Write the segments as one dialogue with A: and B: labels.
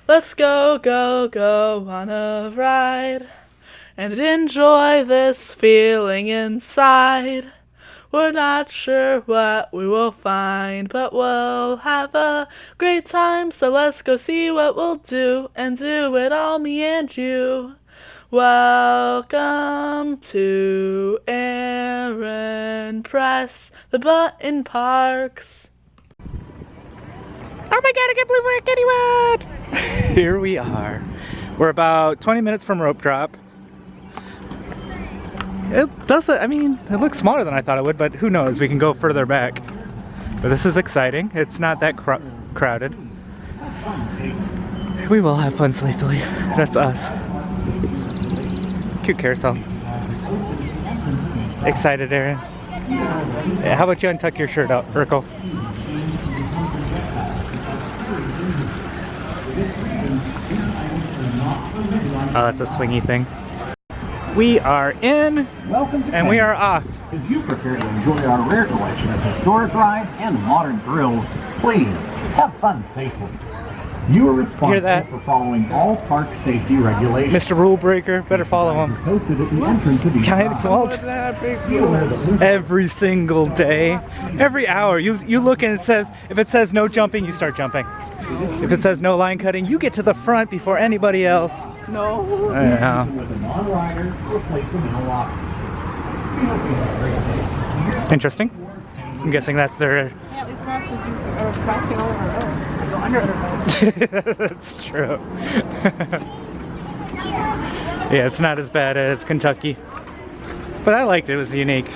A: Let's go, go, go on a ride and enjoy this feeling inside. We're not sure what we will find, but we'll have a great time, so let's go see what we'll do and do it all, me and you. Welcome to Aaron Press the Button Parks.
B: Oh my god, I can't believe we're at Kennywood! Here we are. We're about 20 minutes from rope drop. It looks smaller than I thought it would, but who knows, we can go further back. But this is exciting. It's not that crowded. We will have fun safely. That's us. Cute carousel. Excited, Aaron? Yeah, how about you untuck your shirt out, Urkel? Oh, that's a swingy thing. We are in, and we are off.
C: As you prepare to enjoy our rare collection of historic rides and modern thrills, please have fun safely. You are responsible for following all park safety regulations.
B: Mr. Rule Breaker, better follow him.
C: Posted at the entrance of these
B: every single day, every hour. You look and it says, if it says no jumping, you start jumping. If it says no line cutting, you get to the front before anybody else.
A: No.
B: Yeah. Interesting. I'm guessing that's their...
D: Yeah, these crosses are crossing over. Go under the road.
B: That's true. Yeah, it's not as bad as Kentucky. But I liked it. It was unique.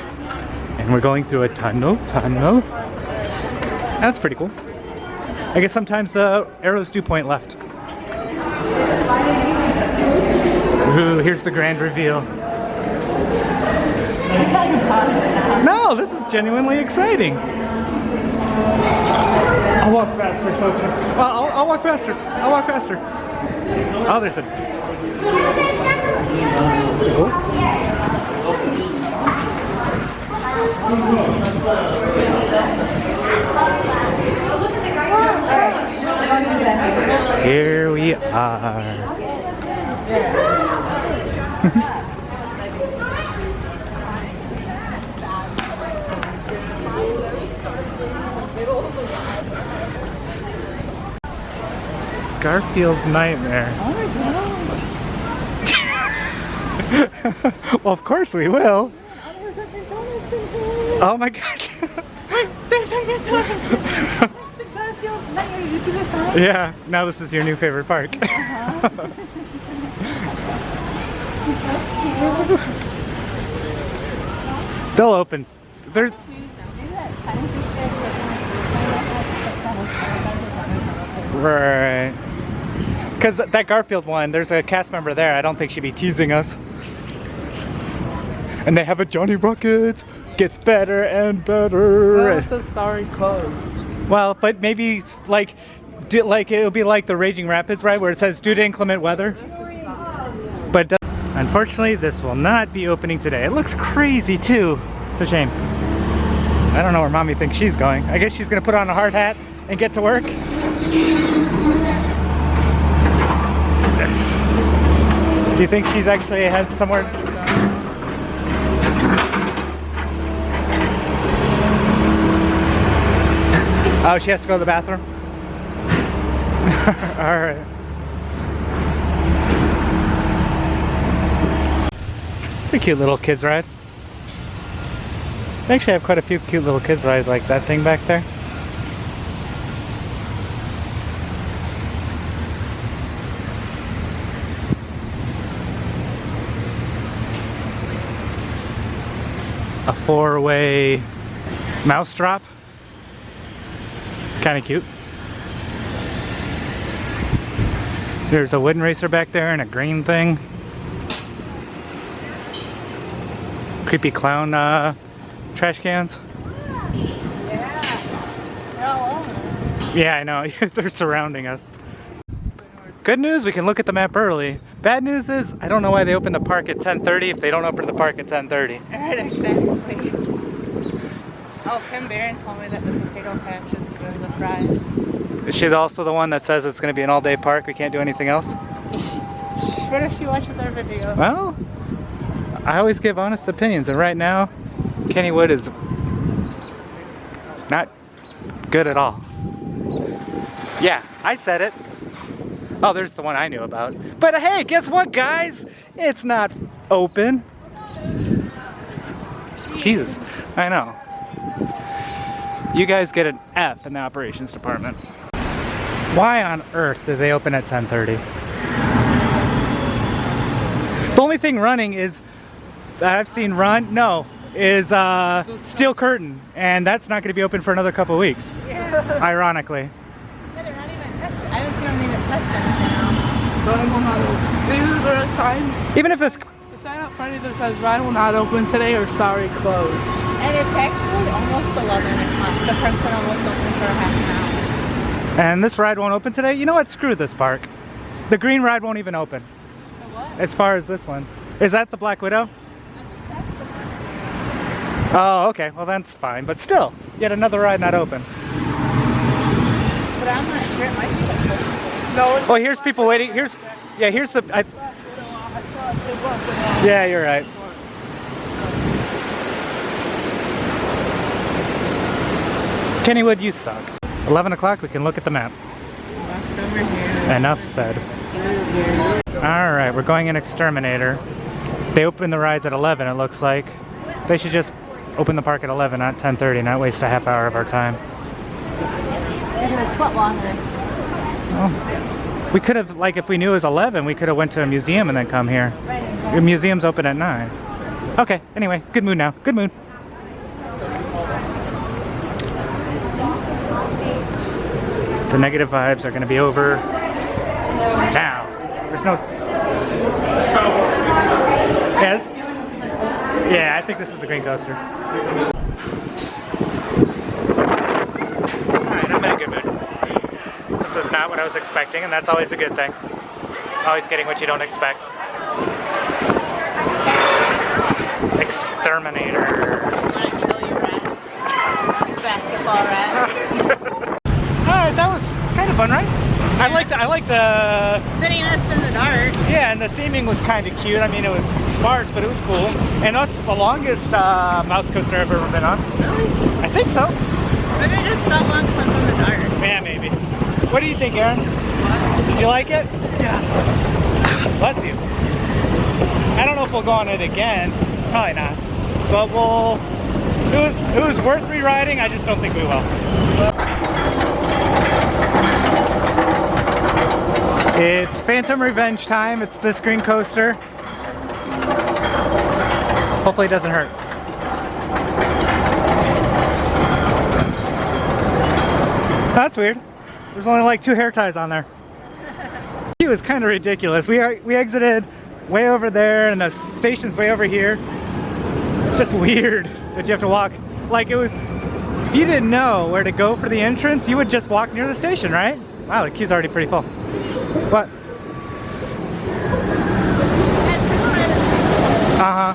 B: And we're going through a tunnel. That's pretty cool. I guess sometimes the arrows do point left. Ooh, here's the grand reveal. No, this is genuinely exciting. I'll walk faster, closer. I'll walk faster. I'll walk faster. Oh, there's a... Here we are. Garfield's Nightmare. Well, of course we will. Oh my gosh.
D: There's a McDonald's. The Garfield's Nightmare. Did you see the sign?
B: Yeah, now this is your new favorite park. They'll open. There's... Right. Because that Garfield one, there's a cast member there. I don't think she'd be teasing us. And they have a Johnny Rockets. Gets better and better.
A: Well, it's a sorry closed.
B: Well, but maybe like it'll be like the Raging Rapids, right? Where it says due to inclement weather. But unfortunately, this will not be opening today. It looks crazy too. It's a shame. I don't know where Mommy thinks she's going. I guess she's gonna put on a hard hat and get to work. Do you think she's actually has somewhere? Oh, she has to go to the bathroom? Alright. It's a cute little kids ride. They actually have quite a few cute little kids rides like that thing back there. A 4-way mouse drop. Kind of cute. There's a wooden racer back there and a green thing. Creepy clown trash cans. Yeah, I know. They're surrounding us. Good news, we can look at the map early. Bad news is, I don't know why they open the park at 10:30 if they don't open the park at 10:30.
D: Right, exactly. Oh, Kim Barron told me that the potato patch is to go to the fries.
B: Is she also the one that says it's going to be an all-day park? We can't do anything else?
D: What if she watches our video?
B: Well, I always give honest opinions, and right now, Kennywood is not good at all. Yeah, I said it. Oh, there's the one I knew about. But hey, guess what, guys? It's not open. Jesus, I know. You guys get an F in the operations department. Why on earth did they open at 10:30? The only thing running is that I've seen run, is Steel Curtain, and that's not going to be open for another couple weeks. Yeah. Ironically.
D: Yeah, they're not even tested. I don't see them even test anything else.
A: Ride will not open. Maybe there's a sign.
B: Even if this...
A: The sign up front either says ride will not open today or sorry, closed.
D: And it's actually almost 11 o'clock. The park's been almost open for a half an hour.
B: And this ride won't open today? You know what? Screw this park. The green ride won't even open.
D: The what?
B: As far as this one. Is that the Black Widow? Oh, okay. Well, that's fine. But still, yet another ride not open.
D: But I'm not sure. It might be like
A: No.
B: Well, here's people waiting. Here's the... yeah, you're right. Kennywood, you suck. 11 o'clock, we can look at the map.
D: over here.
B: Enough said. Alright, we're going in Exterminator. They open the rides at 11, it looks like. They should just open the park at 11, not 10:30, not waste a half hour of our time.
D: They're gonna sweat longer.
B: Oh. We could have, like, if we knew it was 11, we could have went to a museum and then come here. The museum's open at 9. Okay, anyway, good mood now. Good mood. The negative vibes are going to be over now. There's no... Yes? Yeah, I think this is the green coaster. Alright, I'm in a good mood. This is not what I was expecting, and that's always a good thing. Always getting what you don't expect. Exterminator.
D: Basketball rats.
B: Alright, that was kind of fun, right? I like the
D: Spinning us in the dark.
B: yeah, and the theming was kind of cute. I mean, it was sparse, but it was cool. And that's the longest mouse coaster I've ever been on.
D: Really?
B: I think so.
D: Maybe it just felt long because in the dark.
B: Yeah, maybe. What do you think, Aaron? Did you like it?
A: Yeah.
B: Bless you. I don't know if we'll go on it again. Probably not. But we'll... It was worth rewriting. I just don't think we will. It's Phantom Revenge time. It's this green coaster. Hopefully it doesn't hurt. That's weird. There's only like 2 hair ties on there. It was kind of ridiculous. We exited way over there and the station's way over here. It's just weird that you have to walk. Like it was, if you didn't know where to go for the entrance, you would just walk near the station, right? Wow, the queue's already pretty full. What? Uh-huh.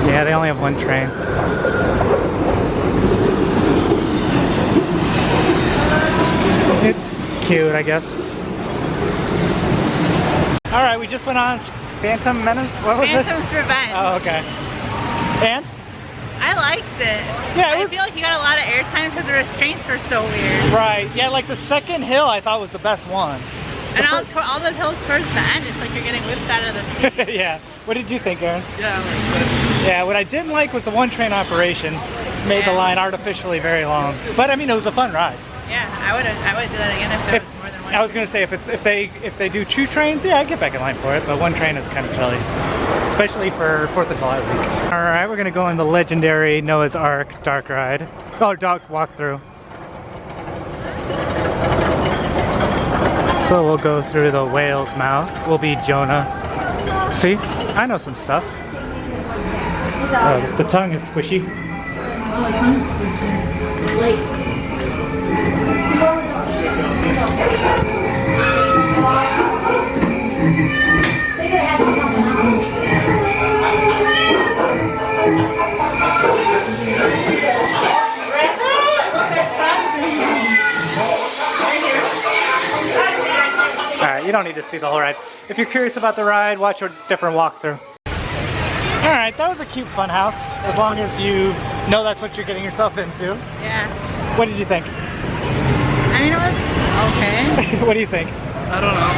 B: Yeah, they only have one train. It's cute, I guess. Alright, we just went on Phantom Menace. What was it?
D: Phantom's Revenge.
B: Oh, okay. And?
D: I liked it.
B: Yeah,
D: I feel like you got a lot of airtime because the restraints were so weird.
B: Right. Yeah, like the second hill I thought was the best one.
D: And all the hills towards the end, it's like you're getting whipped out of the seat.
B: Yeah. What did you think, Aaron?
A: Yeah, I liked it.
B: Yeah, what I didn't like was the one train operation made the line artificially very long. But I mean, it was a fun ride.
D: Yeah, I would do that again if there was more than one.
B: I was gonna say if they do 2 trains, yeah, I'd get back in line for it. But 1 train is kind of silly, especially for 4th of July week. All right, we're gonna go on the legendary Noah's Ark dark ride. Oh, dark walkthrough. So we'll go through the whale's mouth. We'll be Jonah. See, I know some stuff. The tongue is squishy.
D: Oh, the tongue's squishy. Like.
B: don't need to see the whole ride. If you're curious about the ride, watch a different walkthrough. Alright, that was a cute fun house, as long as you know that's what you're getting yourself into.
D: Yeah.
B: What did you think?
D: I mean, it was okay.
B: What do you think?
A: I don't know.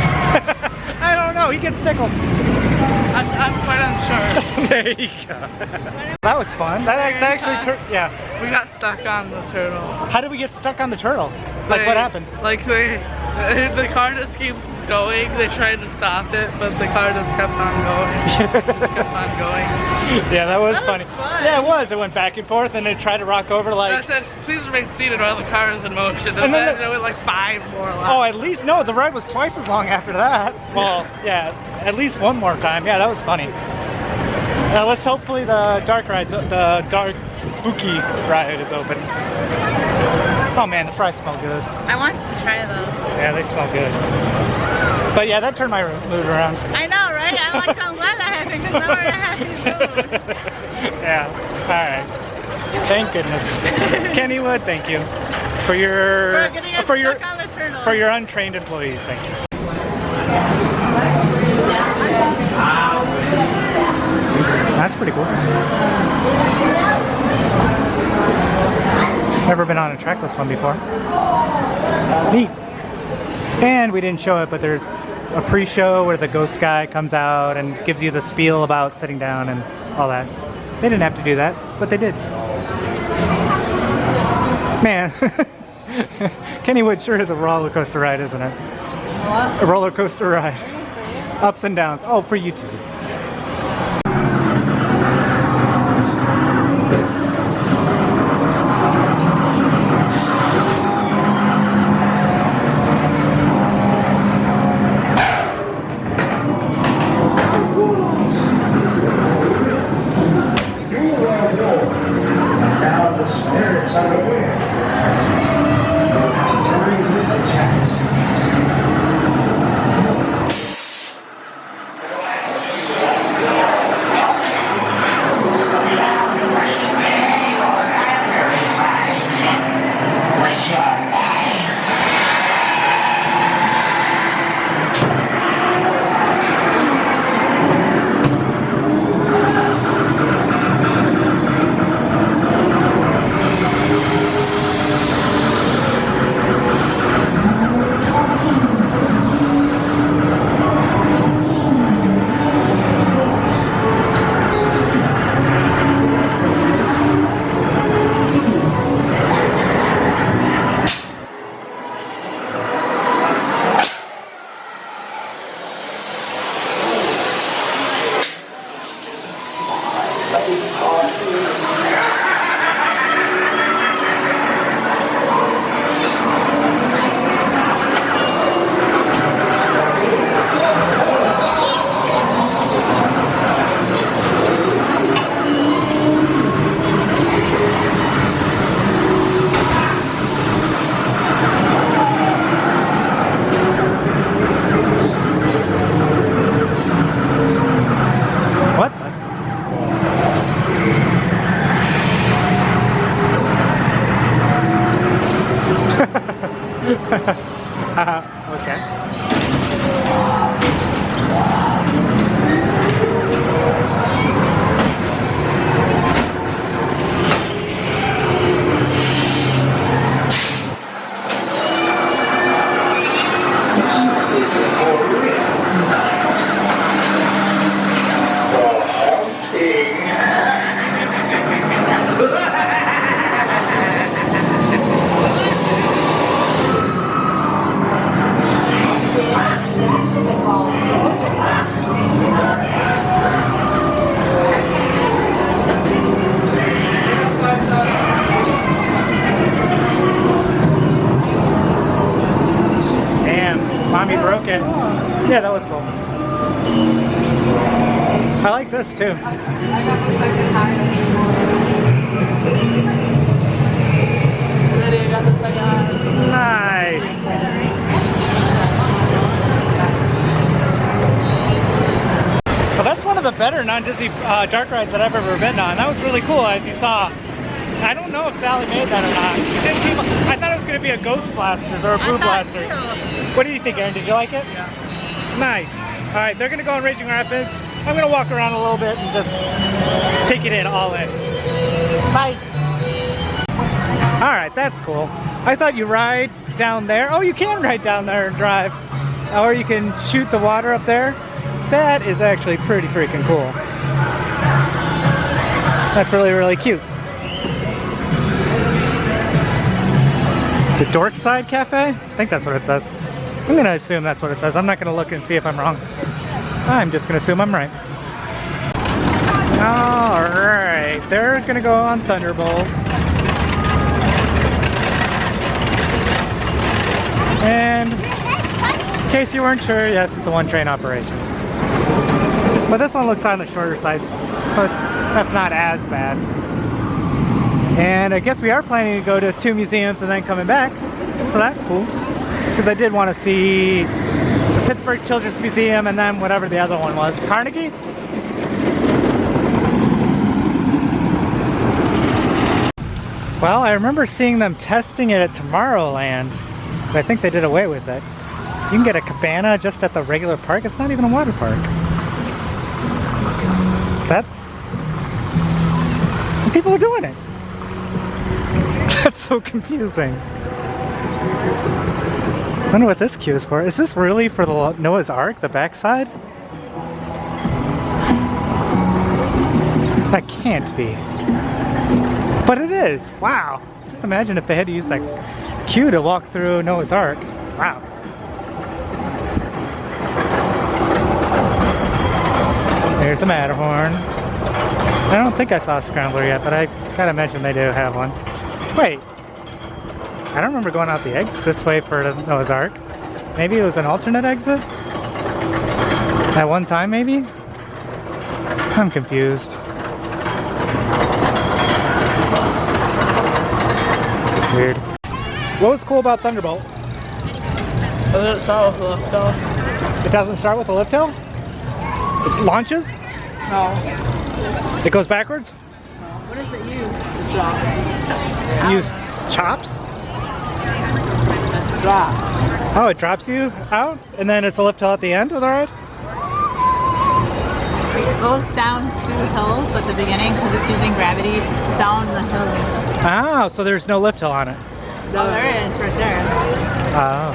B: I don't know, he gets tickled.
A: I'm quite unsure.
B: There you go. That was fun. That actually, yeah.
A: We got stuck on the turtle.
B: How did we get stuck on the turtle? Like, what happened?
A: Like, the car just kept going. They tried to stop it, but the car just kept on going. Just kept on going.
B: Yeah, that was funny.
D: Fun.
B: Yeah, it was. It went back and forth, and it tried to rock over like...
A: I said, please remain seated while the car is in motion. And then it was like 5 more laps.
B: Oh, at least, no, the ride was twice as long after that. Well, yeah, at least one more time. Yeah, that was funny. Let's hopefully the dark spooky ride is open. Oh man, the fries smell good.
D: I want to try those.
B: Yeah, they smell good. But yeah, that turned my mood around.
D: I know, right? I'm glad that happened because now we're not having food.
B: Yeah, alright. Thank goodness. Kennywood, thank you. For your for your untrained employees, thank you. That's pretty cool. Never been on a trackless one before. Neat. And we didn't show it, but there's a pre-show where the ghost guy comes out and gives you the spiel about sitting down and all that. They didn't have to do that, but they did. Man, Kennywood sure is a roller coaster ride, isn't it?
D: What?
B: A roller coaster ride. Ups and downs. Oh, for you too. Okay. Mommy broke it. Cool. Yeah, that was cool. I like this too.
D: I got the second highest. Lydia got the second highest.
B: Nice. Well, that's one of the better non-Disney dark rides that I've ever been on. That was really cool, as you saw. I don't know if Sally made that or not. It didn't seem, I thought it was going to be a Ghost Blasters or a Blue Blasters. What do you think, Aaron? Did you like it?
A: Yeah.
B: Nice. All right, they're gonna go on Raging Rapids. I'm gonna walk around a little bit and just take it in, all in. Bye. All right, that's cool. I thought you ride down there. Oh, you can ride down there and drive. Or you can shoot the water up there. That is actually pretty freaking cool. That's really, really cute. The Dork Side Cafe? I think that's what it says. I'm gonna assume that's what it says. I'm not gonna look and see if I'm wrong. I'm just gonna assume I'm right. Alright, they're gonna go on Thunderbolt. And in case you weren't sure, yes, it's a one-train operation. But this one looks on the shorter side, so that's not as bad. And I guess we are planning to go to 2 museums and then coming back, so that's cool. Because I did want to see the Pittsburgh Children's Museum and then whatever the other one was. Carengie? Well, I remember seeing them testing it at Tomorrowland, but I think they did away with it. You can get a cabana just at the regular park. It's not even a water park. People are doing it. That's so confusing. I wonder what this queue is for. Is this really for the Noah's Ark, the backside? That can't be. But it is. Wow. Just imagine if they had to use that queue to walk through Noah's Ark. Wow. There's a Matterhorn. I don't think I saw a Scrambler yet, but I gotta imagine they do have one. Wait. I don't remember going out the exit this way for the Noah's Ark. Maybe it was an alternate exit? At one time, maybe? I'm confused. Weird. What was cool about Thunderbolt?
A: It doesn't start with a lift hill.
B: It doesn't start with a lift hill? It launches?
A: No.
B: It goes backwards?
D: What does it use?
A: Drops.
B: You use chops?
A: Drop.
B: Oh, it drops you out? And then it's a lift hill at the end of the ride?
D: It goes down 2 hills at the beginning because it's using gravity down the hill.
B: Oh, so there's no lift hill on it.
D: Oh, there is, right there.
B: Oh.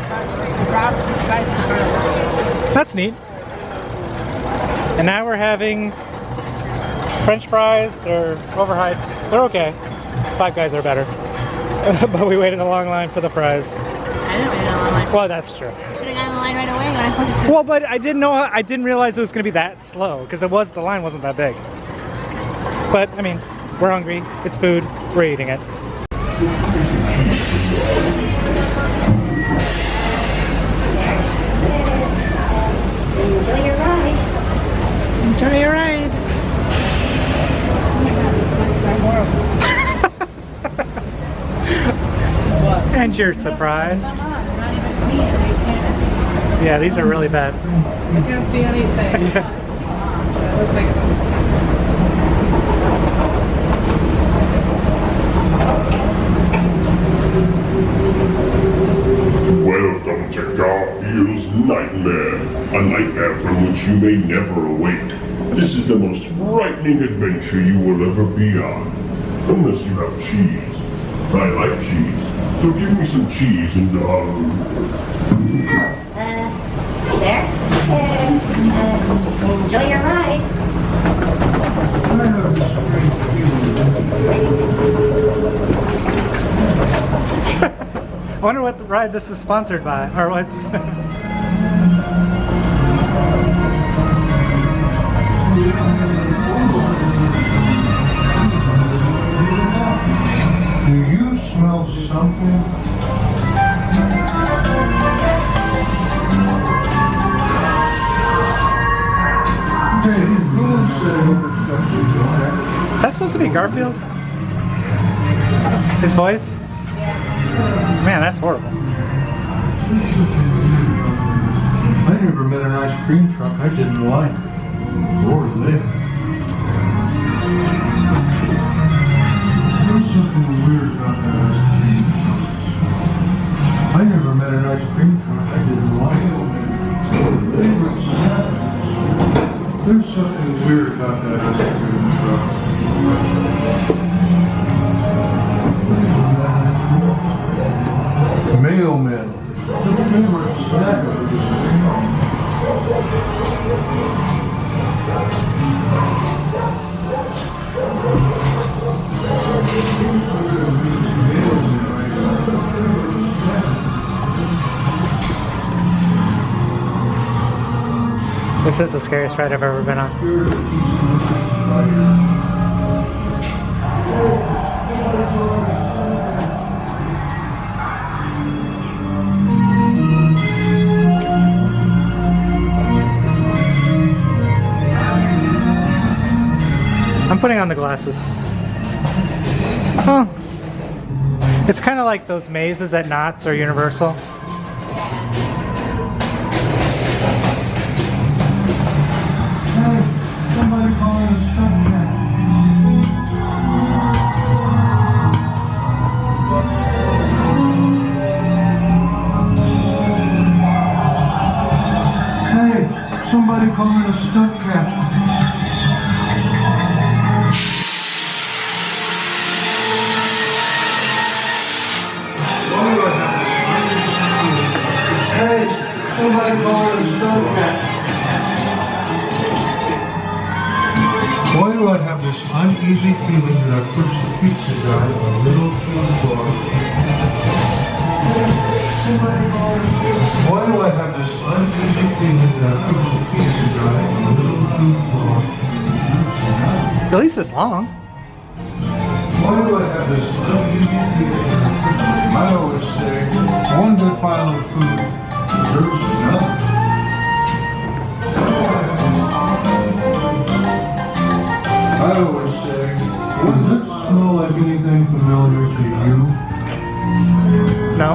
B: That's neat. And now we're having French fries. They're overhyped. They're okay. Five Guys are better. But we waited a long line for the fries.
D: I didn't wait a long line.
B: Well, that's true.
D: You should have gotten in the line right away when I told you to.
B: Well, but I didn't realize it was going to be that slow because the line wasn't that big. But I mean, we're hungry. It's food. We're eating it.
E: Enjoy your ride.
B: Enjoy your ride. And you're surprised. Yeah, these are really bad.
A: I can't see anything.
B: Yeah.
A: Let's make it.
F: Welcome to Garfield's Nightmare, a nightmare from which you may never awake. This is the most frightening adventure you will ever be on. Unless you have cheese. I like cheese, so give me some cheese and
E: Hi there. Enjoy your ride.
B: I wonder what ride this is sponsored by, or what's...
G: Do you smell something? Hey, who said over stuff you don't have?
B: Is that supposed to be Garfield? His voice? Man, that's horrible.
G: I never met an ice cream truck I didn't like. Or they. There's something weird about that ice cream truck. I never met an ice cream truck I didn't like. Or they. Mailman. The favorite snack of the
B: This is the scariest ride I've ever been on. I'm putting on the glasses. Huh. It's kind of like those mazes at Knott's or Universal.
G: Somebody calling a stuff cat. Hey, somebody calling a stunt cat. Hey, somebody calling a stunt cat. Why do I have this uneasy feeling that I pushed the pizza guy a little too far? Why do I have this uneasy feeling that I pushed the pizza guy a little too far?
B: At least it's long.
G: Why do I have this uneasy feeling? I always say, one good pile of food deserves another. I always say, does it smell like anything familiar to you?
B: No.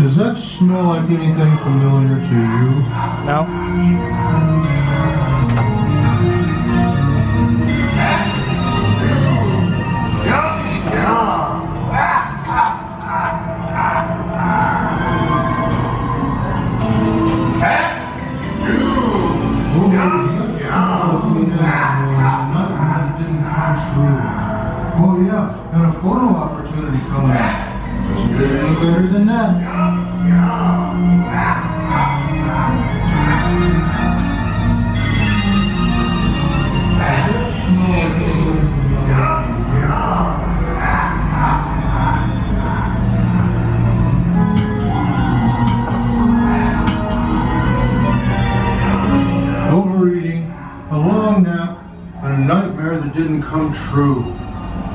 G: Does that smell like anything familiar to you?
B: No.
G: Oh yeah, and a photo opportunity coming up. Doesn't get any better than that. Overeating, a long nap, and a nightmare that didn't come true.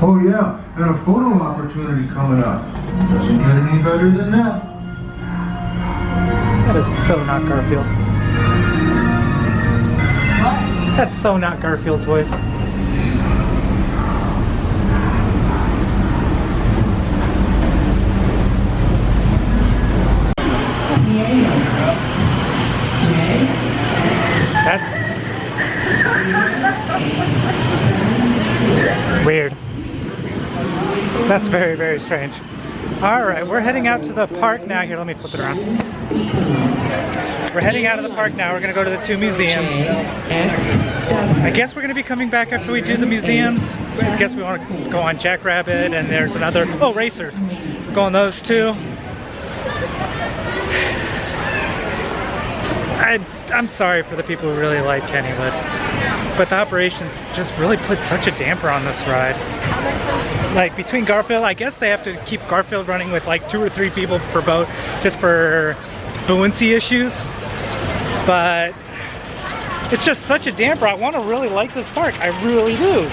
G: Oh yeah, and a photo opportunity coming up. Doesn't get any better than that.
B: That is so not Garfield. That's so not Garfield's voice. That's weird. That's very, very strange. All right, we're heading out to the park now. Here, let me flip it around. We're heading out of the park now. We're gonna go to the two museums. I guess we're gonna be coming back after we do the museums. I guess we want to go on Jackrabbit, and there's another, oh, Racers. Go on those two. I'm sorry for the people who really like Kennywood, but the operations just really put such a damper on this ride. Like between Garfield, I guess they have to keep Garfield running with like 2 or 3 people per boat just for buoyancy issues, but it's just such a damper. I want to really like this park, I really do.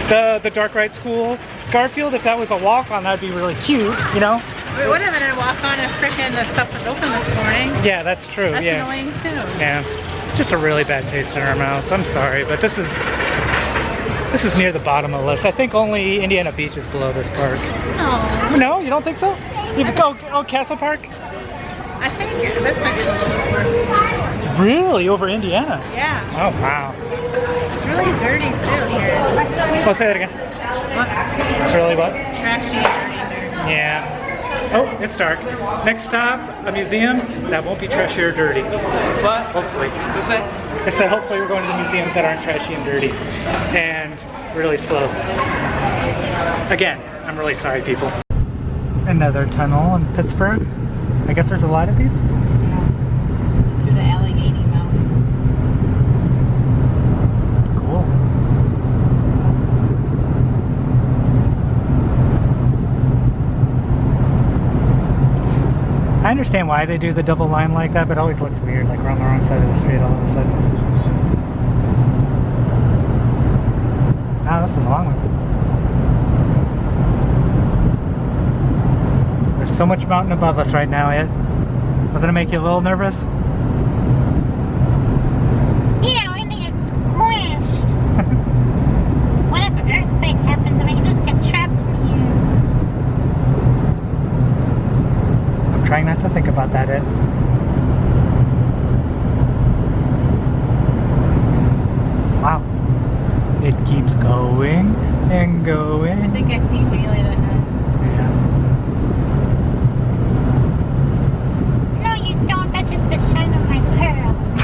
B: The dark ride's cool. Garfield, if that was a walk-on, that'd be really cute, you know?
D: We would have been a walk-on if frickin' the stuff was open this morning.
B: Yeah, that's true.
D: That's
B: yeah.
D: annoying too.
B: Yeah, just a really bad taste in our mouths. I'm sorry, but this is near the bottom of the list. I think only Indiana Beach is below this park.
D: No.
B: No, you don't think so? You could go, oh, Castle Park?
D: I think this might be a little worse.
B: Really? Over Indiana?
D: Yeah.
B: Oh, wow.
D: It's really dirty too here.
B: Oh, say that again. It's really what?
D: Trashy, dirty, dirty.
B: Yeah. Oh, it's dark. Next stop, a museum that won't be trashy or dirty.
A: What?
B: Hopefully.
A: What's that?
B: I said hopefully we're going to the museums that aren't trashy and dirty. And really slow. Again, I'm really sorry, people. Another tunnel in Pittsburgh. I guess there's a lot of these.
D: Through the Allegheny Mountains.
B: Cool. I understand why they do the double line like that, but it always looks weird, like we're on the wrong side of the street all of a sudden. Wow, this is a long one. There's so much mountain above us right now, doesn't it make you a little nervous?
H: Yeah, I think it's crashed. What if an earthquake happens and we just get trapped here?
B: I'm trying not to think about that, Ed. Wow. It keeps going and going.
D: I think I see daylight ahead.
B: Yeah.
H: No, you don't. That's just the shine of my pearls.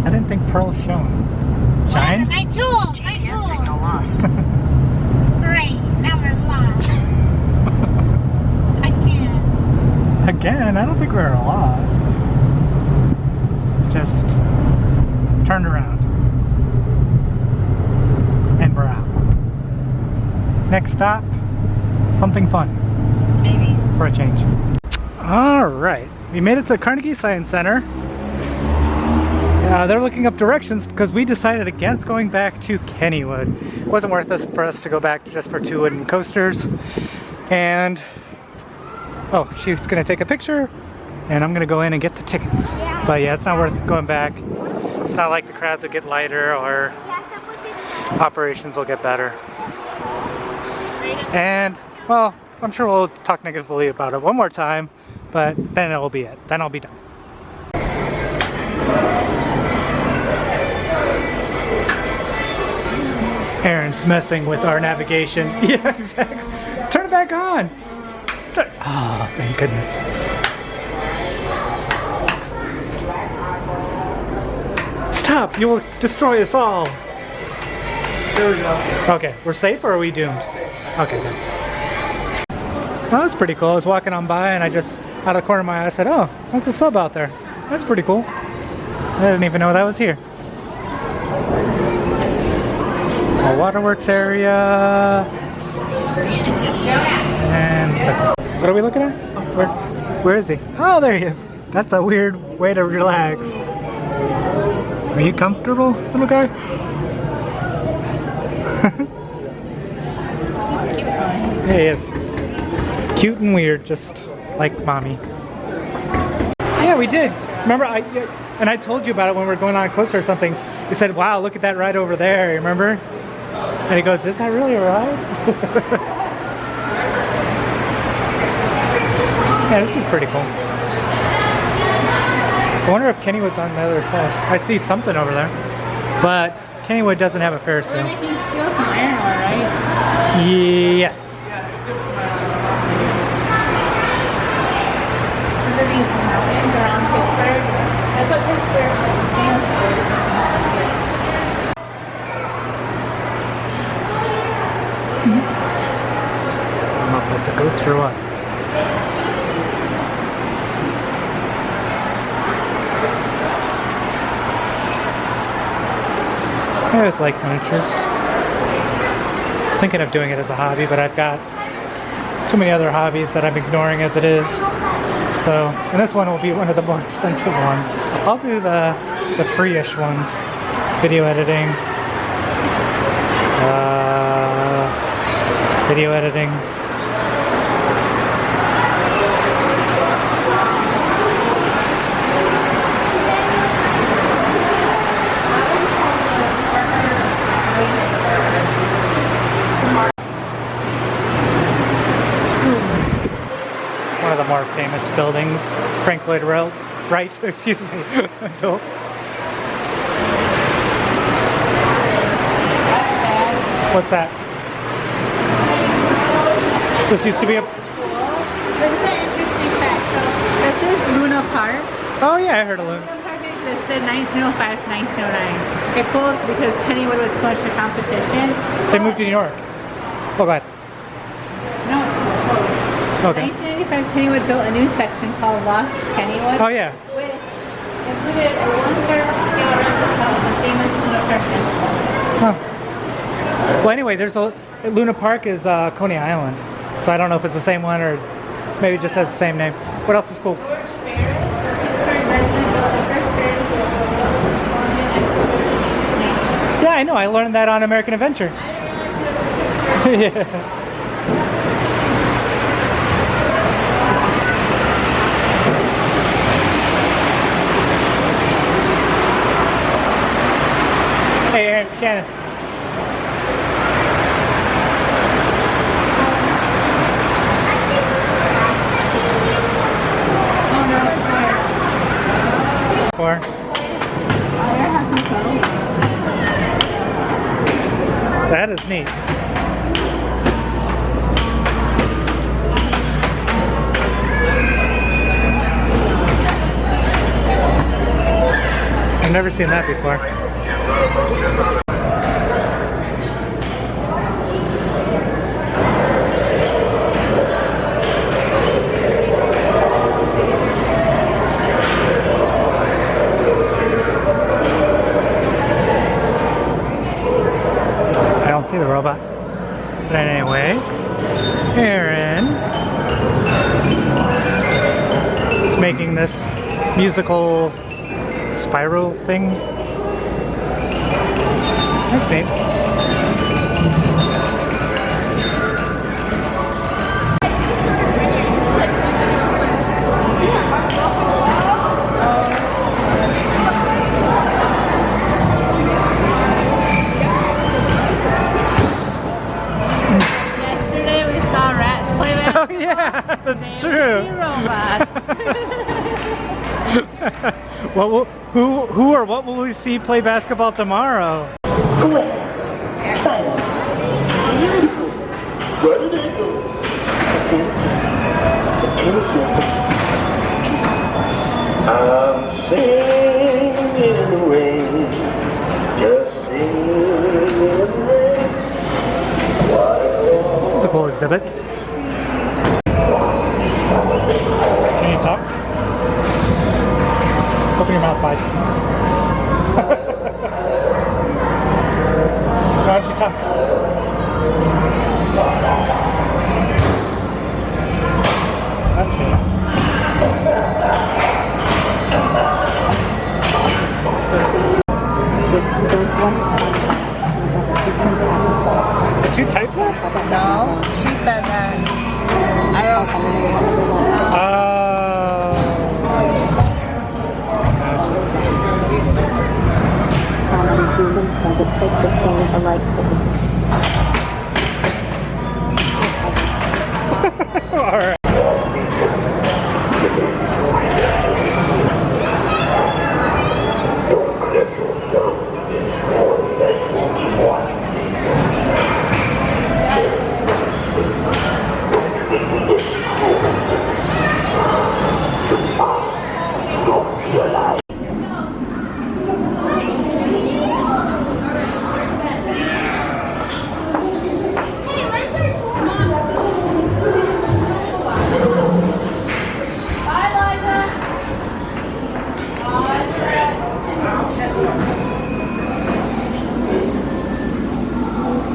B: I didn't think pearls shone. Shine?
H: My jewels. My jewels. Signal lost. Great. Now we're lost. Again.
B: Again? I don't think we were lost. Just turned around. And we're out. Next stop, something fun.
D: Maybe.
B: For a change. Alright, we made it to Carengie Science Center. They're looking up directions because we decided against going back to Kennywood. It wasn't worth it for us to go back just for 2 wooden coasters. And, oh, she's gonna take a picture and I'm gonna go in and get the tickets. But yeah, it's not worth going back. It's not like the crowds will get lighter or operations will get better. And, well, I'm sure we'll talk negatively about it one more time, but then it'll be it. Then I'll be done. Aaron's messing with our navigation. Yeah, exactly. Turn it back on. Oh, thank goodness. Stop, you will destroy us all.
A: There we go.
B: Okay, we're safe or are we doomed? Okay, good. Well, that was pretty cool. I was walking on by and I just, out of the corner of my eye, I said, oh, that's a sub out there. That's pretty cool. I didn't even know that was here. A waterworks area. And that's it. What are we looking at? Where is he? Oh, there he is. That's a weird way to relax. Are you comfortable, little guy?
D: He's cute, though.
B: Yeah, he is. Cute and weird, just like mommy. Yeah, we did. Remember, and I told you about it when we were going on a coaster or something. You said, wow, look at that ride over there, remember? And he goes, is that really a ride? Yeah, this is pretty cool. I wonder if Kennywood's on the other side. I see something over there. But Kennywood doesn't have a Ferris
D: Well,
B: wheel.
D: they can steal from Ironwood, right?
B: Yes.
D: These are these mountains around Pittsburgh. That's what Pittsburgh is famous for.
B: I don't know if that's a ghost or what. I always like miniatures. I was thinking of doing it as a hobby, but I've got too many other hobbies that I'm ignoring as it is. So, and this one will be one of the more expensive ones. I'll do the free-ish ones. Video editing. Video editing. One of the more famous buildings, Frank Lloyd Wright, excuse me, built. What's that? This used to be a...
D: This is an interesting fact. So this is Luna Park.
B: Oh yeah, I heard of Luna.
D: Luna Park existed 1905 to 1909. It closed because Kennywood was so much for competition.
B: They moved to New York. Oh, God.
D: No, it's still closed.
B: Okay.
D: In 1995, Kennywood built a new section called Lost Kennywood.
B: Oh yeah.
D: Which included a 1/3 scale replica of the famous Luna Park entrance.
B: Huh. Well, anyway, there's a Luna Park is Coney Island, so I don't know if it's the same one or maybe it just has the same name. What else is cool?
D: George Ferris, the Pittsburgh resident, built the first Ferris wheel for the Columbian Expedition.
B: Yeah, I know. I learned that on American Adventure. Yeah. Hey, Aaron, Shannon. Four. That is neat. I've never seen that before. I don't see the robot. But anyway, Aaron is making this musical spiral thing. That's neat.
D: Yesterday we saw rats play with.
B: Oh yeah, that's true.
D: Robots.
B: What will, who or what will we see play basketball tomorrow?
I: It's empty. It can smell. I'm singing in the rain, just singing in the rain.
B: This is a cool exhibit. Can you talk? Open your mouth wide. Why don't you talk? That's neat. Did you type that?
D: No, she said that. I don't.
E: To change a light bulb.
B: All right.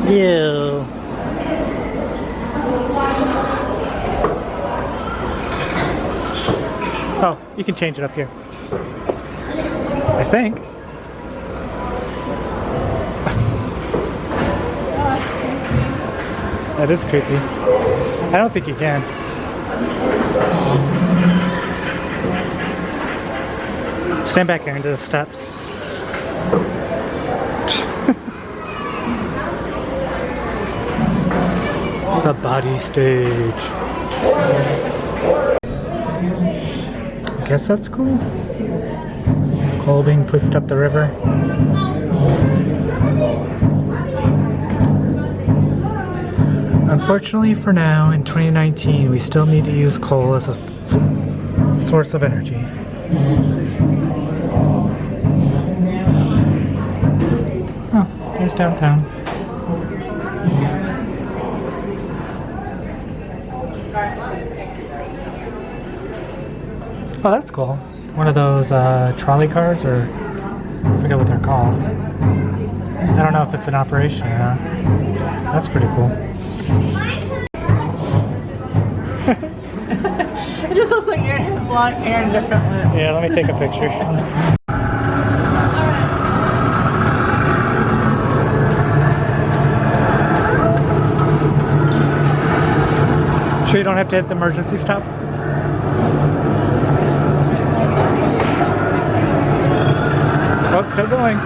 B: You. Oh, you can change it up here. I think. That is creepy. I don't think you can. Stand back here into the steps. The body stage. I guess that's cool. Coal being pushed up the river. Unfortunately for now, in 2019, we still need to use coal as a source of energy. Oh, there's downtown. Oh, that's cool. One of those trolley cars, or I forget what they're called. I don't know if it's in operation or not. That's pretty cool.
D: It just looks like Aaron has long hair and different lips.
B: Yeah, let me take a picture. Sure you don't have to hit the emergency stop? Oh, it's still going.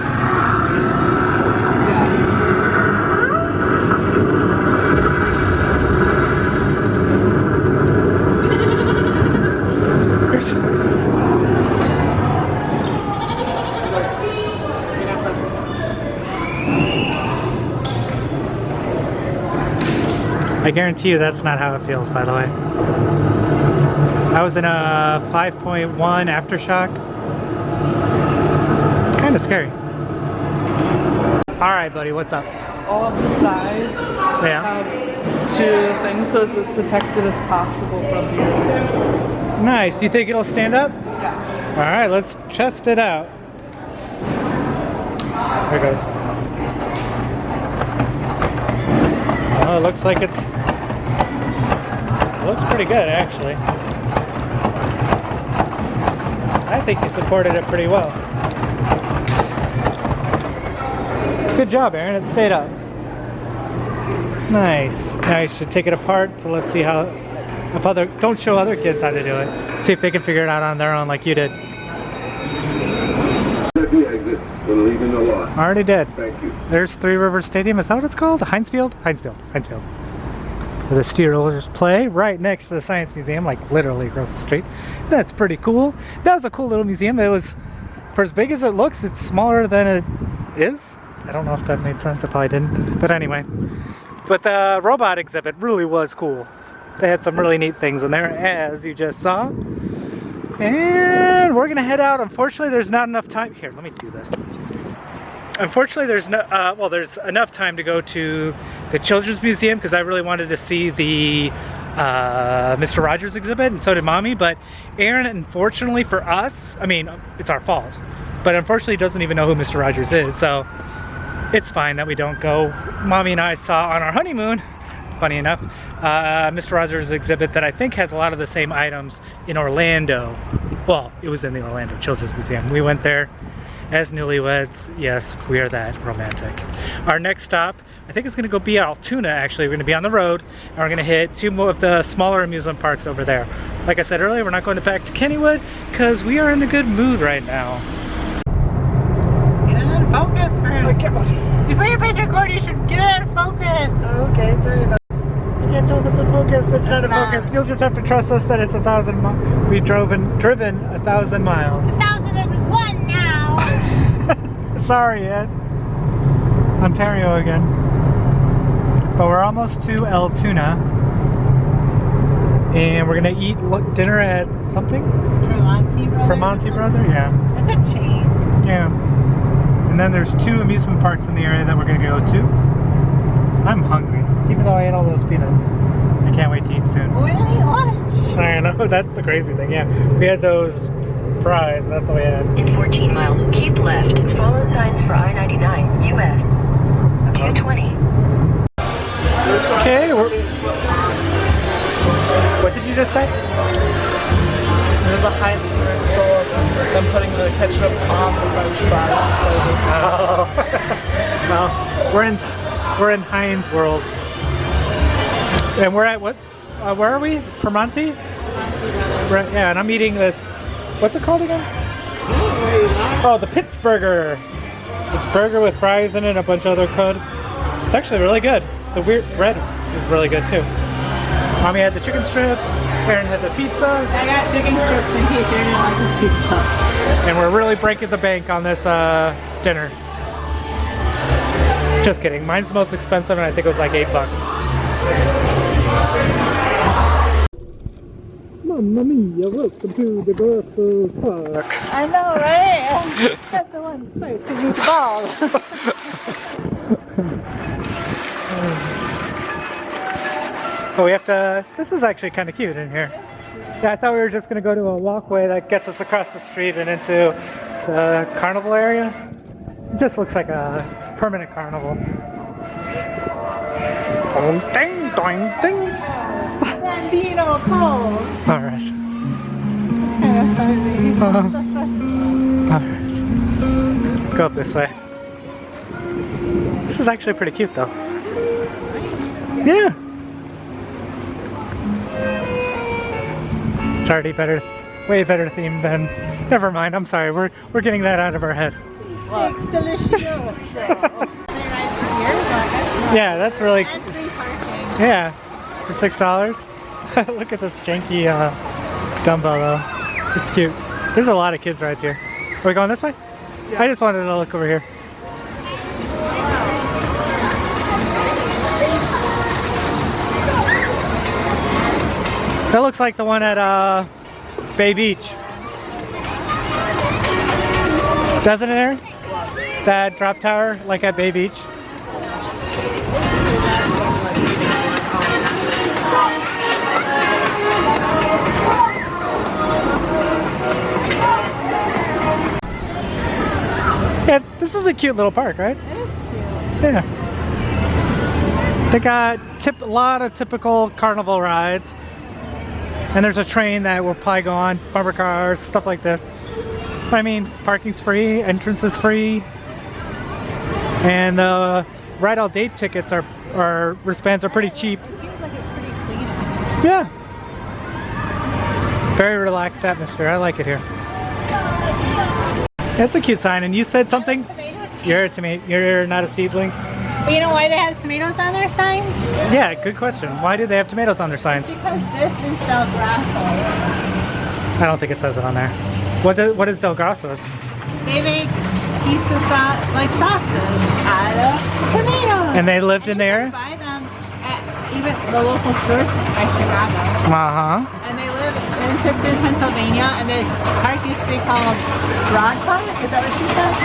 B: I guarantee you that's not how it feels, by the way. I was in a 5.1 aftershock. Kind of scary. Alright, buddy, what's up?
A: All of the sides have 2 things, so it's as protected as possible from here.
B: Nice. Do you think it'll stand up?
A: Yes.
B: Alright, let's test it out. There it goes. Oh, it looks like it looks pretty good, actually. I think you supported it pretty well. Good job, Aaron. It stayed up. Nice. Now you should take it apart to let's see how. Don't show other kids how to do it. See if they can figure it out on their own, like you did.
F: When leaving the lot.
B: Already did.
F: Thank you.
B: There's Three Rivers Stadium. Is that what it's called? Heinz Field? Heinz Field. Where the Steelers play, right next to the Science Museum, like literally across the street. That's pretty cool. That was a cool little museum. It was, for as big as it looks, it's smaller than it is. I don't know if that made sense. It probably didn't. But anyway. But the robot exhibit really was cool. They had some really neat things in there, as you just saw. And we're gonna head out. Unfortunately, there's not enough time. Here, let me do this. Unfortunately, there's no. Well, there's enough time to go to the Children's Museum because I really wanted to see the Mr. Rogers exhibit, and so did Mommy. But Aaron, unfortunately for us, I mean, it's our fault. But unfortunately, doesn't even know who Mr. Rogers is. So it's fine that we don't go. Mommy and I saw on our honeymoon, funny enough, Mr. Rogers' exhibit that I think has a lot of the same items in Orlando. Well, it was in the Orlando Children's Museum. We went there as newlyweds. Yes, we are that romantic. Our next stop, I think, is going to go be Altoona. Actually, we're going to be on the road, and we're going to hit 2 more of the smaller amusement parks over there. Like I said earlier, we're not going back to Kennywood because we are in a good mood right now.
D: Get it in focus first. Before you press record, you should get it in focus.
B: Okay, sorry about that. I can't tell if it's a focus. It's not a focus. You'll just have to trust us that it's 1,000 miles. We've driven 1,000 miles.
H: 1001 now.
B: Sorry, Ed. Ontario again. But we're almost to Altoona. And we're gonna eat dinner at something? Tremonti Brother? Yeah.
D: It's a chain.
B: Yeah. And then there's 2 amusement parks in the area that we're gonna go to. I'm hungry, even though I ate all those peanuts. I can't wait to eat soon.
D: We didn't eat lunch.
B: I know, that's the crazy thing. Yeah, we had those fries. That's what we had.
J: In 14 miles, keep left. Follow signs for I-99 US 220.
B: Okay. What did you just say?
A: There's a Heinz commercial of them putting the ketchup on the French fries.
B: Oh. Well, we're in Heinz world. And we're at where are we? Tremonti? Right, yeah, and I'm eating this. What's it called again? Oh, the Pittsburgher. It's burger with fries in it and a bunch of other code. It's actually really good. The weird bread is really good too. Mommy had the chicken strips. Aaron had the pizza.
D: I got chicken strips in case Aaron didn't like his pizza.
B: And we're really breaking the bank on this dinner. Just kidding. Mine's the most expensive, and I think it was like $8. Mamma mia, welcome to the Brussels Park.
D: I know, right? That's the one place to use the ball.
B: Oh, we have to, this is actually kind of cute in here. Yeah, I thought we were just going to go to a walkway that gets us across the street and into the carnival area. It just looks like a permanent carnival. Oh, ding, doing, ding.
D: Bambino pose.
B: Alright. Alright. Go up this way. This is actually pretty cute though. Yeah. It's already better, way better themed than. Never mind. I'm sorry. We're getting that out of our head.
D: It's delicious.
B: Yeah, that's really.
D: And free parking.
B: Yeah, for $6. Look at this janky dumbbell though. It's cute. There's a lot of kids rides here. Are we going this way? Yeah. I just wanted to look over here. That looks like the one at Bay Beach. Doesn't it, Aaron? That drop tower like at Bay Beach? Yeah, this is a cute little park, right?
D: It is cute.
B: Yeah. They got a lot of typical carnival rides. And there's a train that will probably go on, bumper cars, stuff like this. I mean, parking's free, entrance is free. And the ride all day tickets or wristbands are pretty cheap.
D: It seems like it's pretty clean.
B: Yeah. Very relaxed atmosphere. I like it here. That's a cute sign. And you said something? You're a tomato. You're not a seedling.
D: But you know why they have tomatoes on their sign?
B: Yeah, good question. Why do they have tomatoes on their signs?
D: Because this is Del Grasso's.
B: I don't think it says it on there. What is Del Grasso's?
D: They make pizza sauce, like sauces, out of tomatoes.
B: And they lived in there?
D: You can buy them at even the local stores by Chicago.
B: Uh-huh.
D: And they live in Tipton, Pennsylvania, and this park used to be called Broad Park. Is that what you said?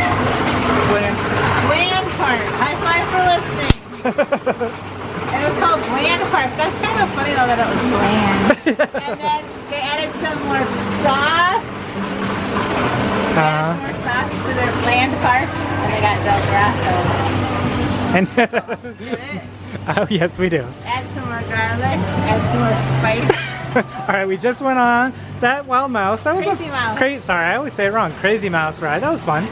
D: Bland Park. High five for listening. And it was called Bland Park. That's kind of funny though that it was bland. And then they added some more sauce. They added some more sauce to their Bland Park, and they got Del Grasso.
B: And oh yes, we do.
D: Add some more garlic. Add some more spice.
B: All right, we just went on that Wild Mouse. That was
D: Crazy Mouse.
B: Sorry, I always say it wrong. Crazy Mouse ride. That was fun.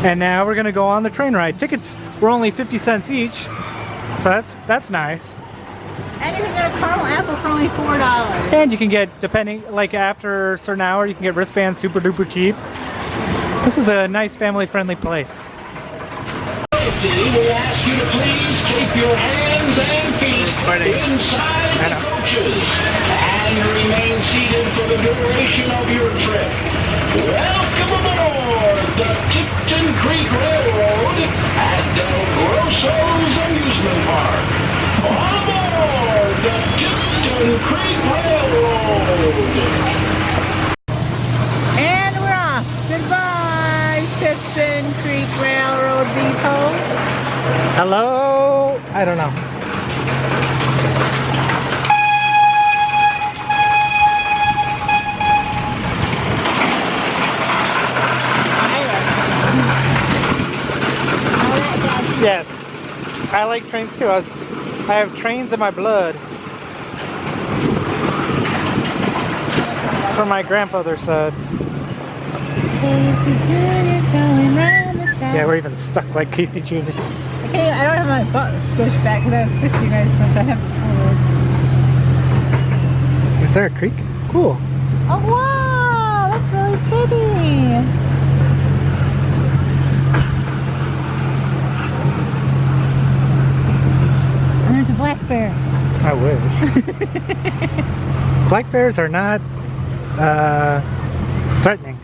B: And now we're gonna go on the train ride. Tickets were only 50 cents each, so that's nice.
D: And you can get a caramel apple for only $4.
B: And you can get, depending, like after a certain hour, you can get wristbands super duper cheap. This is a nice family-friendly place.
K: We ask you to please keep your hands and feet inside the coaches and remain seated for the duration of your trip. Welcome aboard the Tipton Creek Railroad at Del Grasso's Amusement Park. On aboard the Tipton Creek Railroad.
D: And we're off. Goodbye, Tipton Creek Railroad Depot.
B: Hello? I don't know. Yes, I like trains too. I have trains in my blood. From my grandfather's side. Yeah, we're even stuck like Casey Jr.
D: Okay, I don't have my butt squished back because I was squished you guys, but I have it.
B: Is there a creek? Cool.
D: Oh wow, that's really pretty. And there's a black bear.
B: I wish. Black bears are not threatening.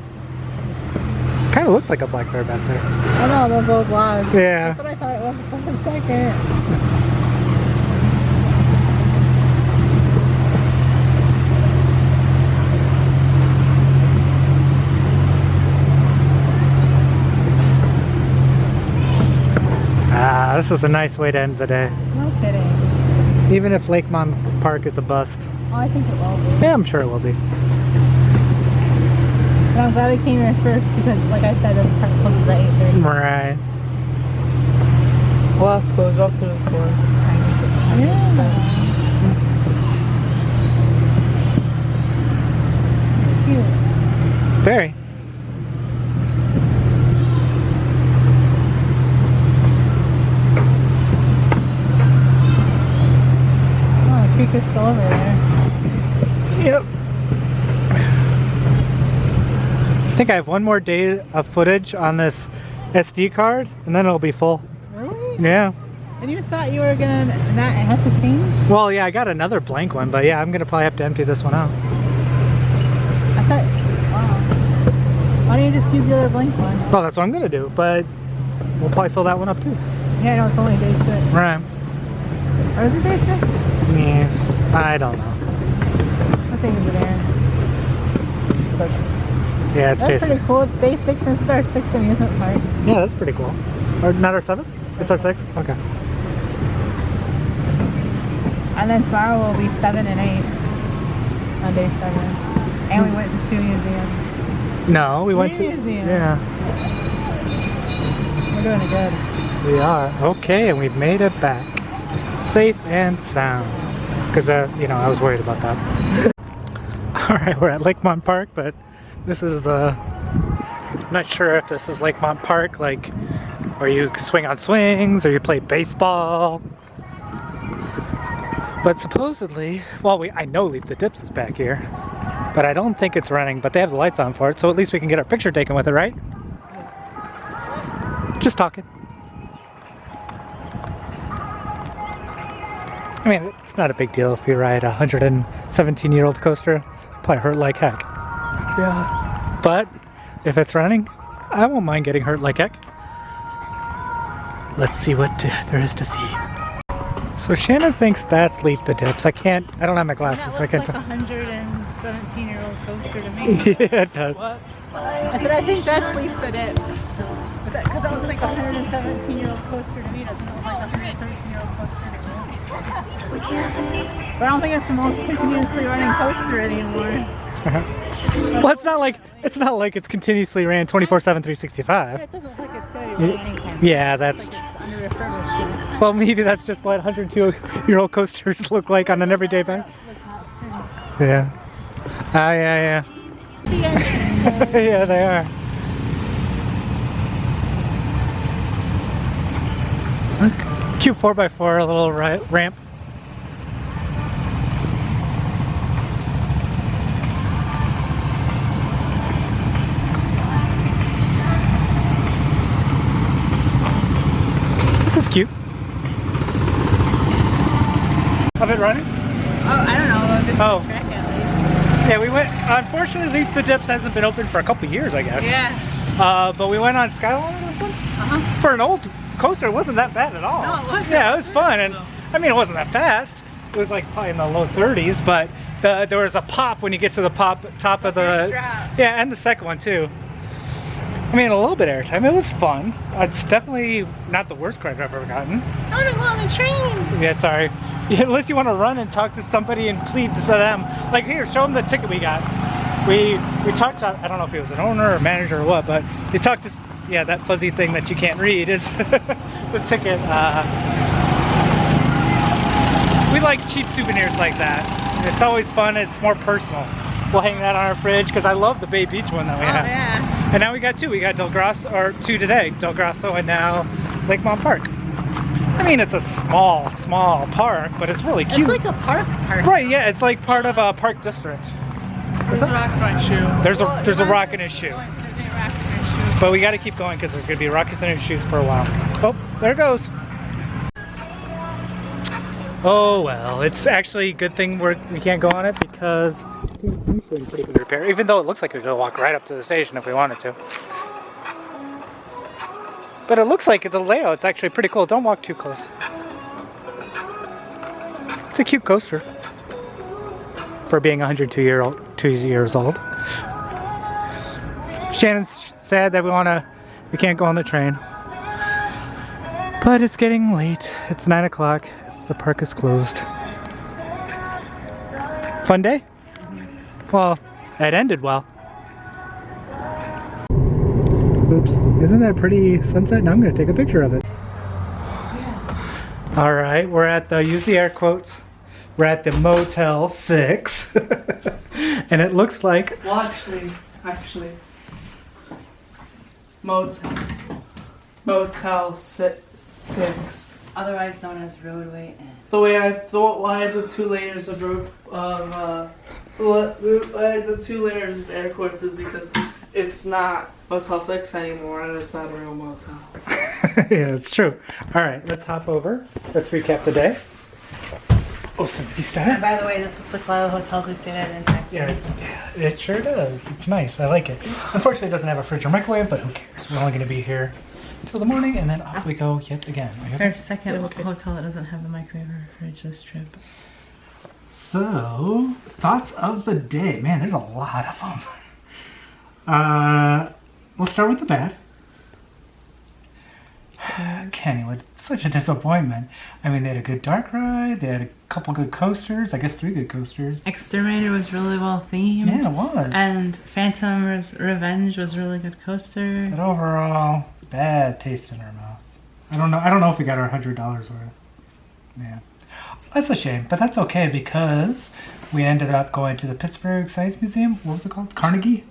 B: Kind of looks like a black bear back there.
D: I know, those old logs.
B: Yeah.
D: That's what I thought it was for a second.
B: Yeah, this is a nice way to end the day.
D: No kidding.
B: Even if Lakemont Park is a bust.
D: Oh, I think it will be.
B: Yeah, I'm sure it will be.
D: But I'm glad we came here first because, like I said, this park closes at 8:30.
B: Right.
A: We'll have to go through the forest.
D: Yeah. It's cute.
B: Very.
D: Oh, the creek is still over there.
B: Yep. I think I have one more day of footage on this SD card and then it'll be full.
D: Really?
B: Yeah.
D: And you thought you were gonna not have to change?
B: Well, yeah, I got another blank one, but yeah, I'm gonna probably have to empty this one out.
D: I thought, wow. Why don't you just use the other blank one?
B: Well, that's what I'm gonna do, but we'll probably fill that one up too.
D: Yeah, I know it's only day 6.
B: Right.
D: Or is it day 6?
B: Yes. I don't know.
D: What thing is it, Aaron?
B: Yeah, it's day
D: That's pretty
B: 6.
D: cool. It's day 6 and it's our 6th amusement park.
B: Yeah, that's pretty cool. Or not our 7th? It's our 6th? Okay.
D: And then tomorrow will be 7 and 8 on day 7. And we went to 2 museums.
B: No, we went to...
D: Museum.
B: Yeah.
D: We're doing it good.
B: We are. Okay, and we've made it back. Safe and sound. Because, you know, I was worried about that. Alright, we're at Lakemont Park, but this is, I'm not sure if this is Lakemont Park, like, where you swing on swings, or you play baseball. But supposedly, well, I know Leap the Dips is back here, but I don't think it's running, but they have the lights on for it, so at least we can get our picture taken with it, right? Just talking. I mean, it's not a big deal if we ride a 117-year-old coaster. Probably hurt like heck. Yeah. But if it's running, I won't mind getting hurt like heck. Let's see what there is to see. So Shannon thinks that's Leap the Dips. I don't have my glasses, so I can't tell.
D: That looks like a 117-year-old coaster to me.
B: Yeah, it does.
D: What? I said, I think that's Leap the Dips. Because that looks like a 117-year-old coaster to me. Doesn't it look like a 117-year-old coaster to you? But I don't think it's the most continuously running coaster anymore.
B: Well, it's not like it's continuously ran 24/7, 365.
D: Yeah, it doesn't look like it's going to be running anytime.
B: Yeah, that's.
D: Like it's under refurbished.
B: Well, maybe that's just what 102-year-old coasters look like on an everyday basis. Yeah. Yeah. Yeah, they are. Look, cute 4x4, a little ramp. This is cute. Of it running?
D: Oh, I don't know. Just
B: Oh.
D: track at least.
B: Yeah, we went. Unfortunately, Leap the Dips hasn't been open for a couple years, I guess.
D: Yeah.
B: But we went on Skyliner this one.
D: Uh-huh.
B: For an old coaster, it wasn't that bad at all.
D: No, it wasn't.
B: Yeah, it was fun, and I mean, it wasn't that fast. It was like probably in the low 30s, but there was a pop when you get to the top of the. Yeah, and the second one too. I mean, a little bit of airtime. It was fun. It's definitely not the worst card I've ever gotten.
D: I want to go on the train.
B: Yeah, sorry. Yeah, unless you want to run and talk to somebody and plead to them. Like, here, show them the ticket we got. We talked to, I don't know if it was an owner or manager or what, but they talked to, yeah, that fuzzy thing that you can't read is the ticket. We like cheap souvenirs like that. It's always fun. It's more personal. We'll hang that on our fridge because I love the Bay Beach one that we have.
D: Yeah.
B: And now we got 2. We got Del Grosso, or 2 today. Del Grosso and now Lakemont Park. I mean, it's a small park, but it's really cute.
D: It's like a park.
B: Right, yeah, it's like part of a park district.
A: There's a rock in my shoe.
B: There's a rock in his shoe. But we got to keep going because there's going to be rockets in his shoes for a while. Oh, there it goes. Oh well, it's actually a good thing we can't go on it because it's in pretty good repair. Even though it looks like we could walk right up to the station if we wanted to. But it looks like the layout's actually pretty cool. Don't walk too close. It's a cute coaster for being 102 years old. Shannon's sad that we can't go on the train. But it's getting late. It's 9 o'clock. The park is closed. Fun day? Well, it ended well. Oops. Isn't that a pretty sunset? Now I'm going to take a picture of it. Alright, we're at the, use the air quotes, we're at the Motel 6. And it looks like...
A: Well, actually. Motel 6.
D: Otherwise known as roadway N.
A: The way I thought, why I had the 2 layers of air quotes is because it's not Motel 6 anymore, and it's not a real motel.
B: Yeah, it's true. Alright, let's hop over. Let's recap the day. Osinski style.
D: And by the way, this looks like a lot of the hotels we stayed at in Texas.
B: Yeah, it sure does. It's nice. I like it. Unfortunately, it doesn't have a fridge or microwave, but who cares? We're only going to be here until the morning, and then off we go yet again.
D: It's our second hotel that doesn't have the microwave or fridge this trip.
B: So, thoughts of the day. Man, there's a lot of them. We'll start with the bad. Kennywood, such a disappointment. I mean, they had a good dark ride, they had a couple good coasters, I guess 3 good coasters.
D: Exterminator was really well themed.
B: Yeah, it was.
D: And Phantom's Revenge was a really good coaster.
B: But overall, bad taste in our mouth. I don't know if we got our $100 worth. Yeah. That's a shame, but that's okay because we ended up going to the Pittsburgh Science Museum. What was it called? Carengie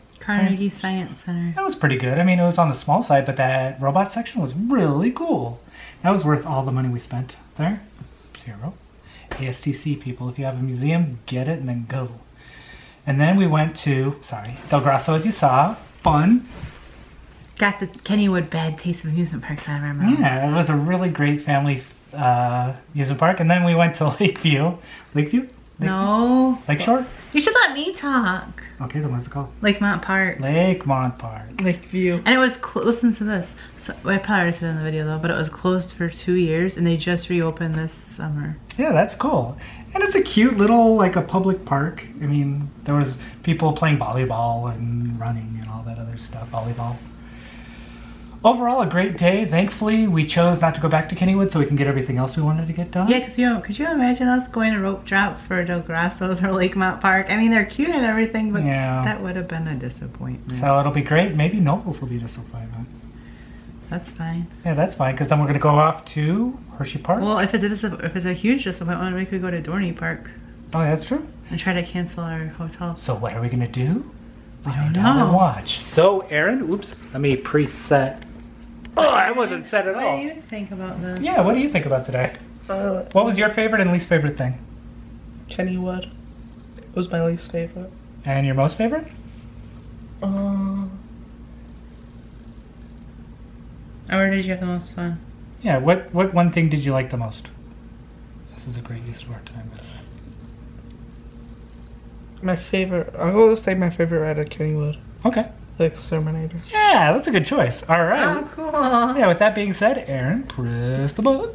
D: Science Center.
B: That was pretty good. I mean, it was on the small side, but that robot section was really cool. That was worth all the money we spent there. 0. ASTC people, if you have a museum, get it and then go. And then we went to, Del Grasso, as you saw. Fun.
D: Got the Kennywood bad taste of amusement parks out of our mouths.
B: Yeah, it was a really great family amusement park. And then we went to Lakeview. Lakeview?
D: No.
B: Lakeshore?
D: You should let me talk.
B: Okay, then what's it called?
D: Lakemont Park.
B: Lakemont Park.
A: Lakeview.
D: And it was, listen to this. So, I probably already said it in the video though, but it was closed for 2 years and they just reopened this summer.
B: Yeah, that's cool. And it's a cute little, like a public park. I mean, there was people playing volleyball and running and all that other stuff. Volleyball. Overall, a great day. Thankfully, we chose not to go back to Kennywood so we can get everything else we wanted to get done.
D: Yeah, because could you imagine us going to rope drop for Del Grasso's or Lakemont Park? I mean, they're cute and everything, but that would have been a disappointment.
B: So it'll be great. Maybe Nobles will be disappointed.
D: That's fine.
B: Yeah, that's fine, because then we're going to go off to Hershey Park.
D: Well, if it's a huge disappointment, we could go to Dorney Park.
B: Oh, that's true.
D: And try to cancel our hotel.
B: So what are we going to do?
D: We don't know.
B: Watch. So, Aaron, let me preset. Oh, I wasn't set at all.
D: What do you think about this?
B: Yeah, what do you think about today? What was your favorite and least favorite thing?
A: Kennywood. It was my least favorite.
B: And your most favorite?
D: Where did you have the most fun?
B: Yeah, what one thing did you like the most? This is a great use of our time.
A: My favorite, I'll go say my favorite ride at Kennywood.
B: Okay.
A: The Exterminator.
B: Yeah, that's a good choice. All right.
D: Oh, cool.
B: Yeah, with that being said, Aaron, press the button.